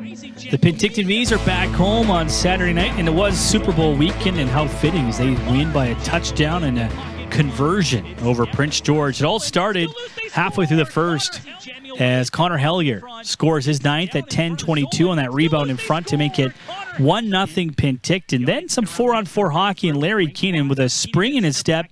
The Penticton Vees are back home on Saturday night, and it was Super Bowl weekend, and how fitting as they win by a touchdown and a conversion over Prince George. It all started halfway through the first as Connor Hellier scores his ninth at 10-22 on that rebound in front to make it 1-0 Penticton. Then some 4-on-4 hockey, and Larry Keenan with a spring in his step,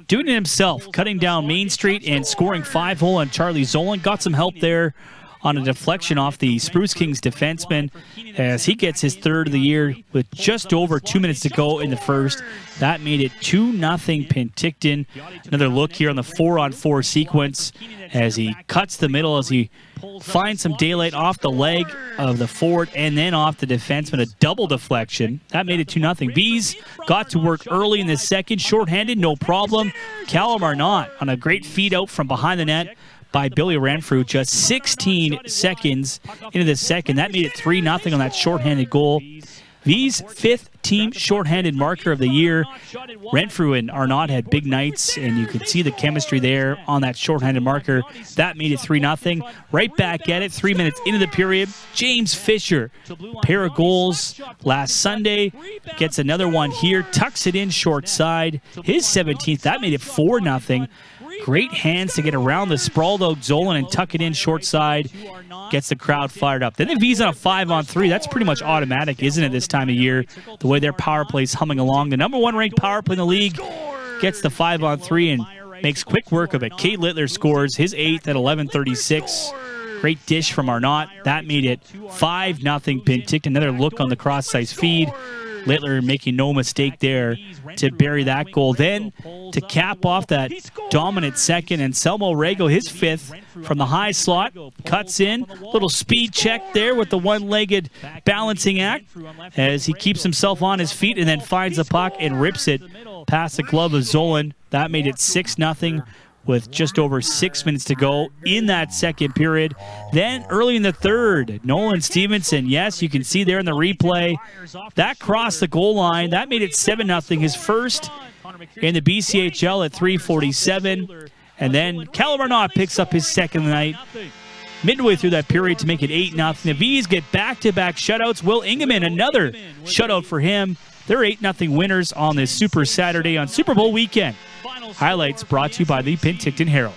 doing it himself, cutting down Main Street and scoring 5-hole on Charlie Zolan. Got some help there on a deflection off the Spruce Kings defenseman as he gets his third of the year with just over 2 minutes to go in the first. That made it 2-0 Penticton. Another look here on the 4-on-4 sequence as he cuts the middle, as he finds some daylight off the leg of the forward and then off the defenseman, a double deflection. That made it 2-0. Vees got to work early in the second, shorthanded, no problem. Callum Arnott on a great feed out from behind the net by Billy Renfrew just 16 seconds into the second. That made it 3-0 on that shorthanded goal. Vees' fifth team shorthanded marker of the year. Renfrew and Arnott had big nights, and you could see the chemistry there on that shorthanded marker. That made it 3-0. Right back at it, 3 minutes into the period. James Fisher, pair of goals last Sunday, gets another one here, tucks it in short side. His 17th, that made it 4-0. Great hands to get around the sprawled out Zolan and tuck it in short side. Gets the crowd fired up. Then the Vees on a 5-on-3. That's pretty much automatic, isn't it, this time of year? The way their power play's humming along. The number one ranked power play in the league gets the 5-on-3 and makes quick work of it. Cade Littler scores his 8th at 11:36. Great dish from Arnott. That made it 5-0 Penticton. Another look on the cross-ice feed. Littler making no mistake there to bury that goal. Then to cap off that dominant second, and Selmo Rego, his 5th from the high slot, cuts in. Little speed check there with the one-legged balancing act as he keeps himself on his feet and then finds the puck and rips it past the glove of Zolan. That made it 6-0. with just over 6 minutes to go in that second period. Then early in the third, Nolan Stevenson, yes, you can see there in the replay, that crossed the goal line. That made it 7-0, his first in the BCHL at 3:47. And then Callum Arnott picks up his second of the night midway through that period to make it 8-0. The Vees get back-to-back shutouts. Will Ingeman, another shutout for him. They're 8-0 winners on this Super Saturday on Super Bowl weekend. Highlights brought to you by the Penticton Herald.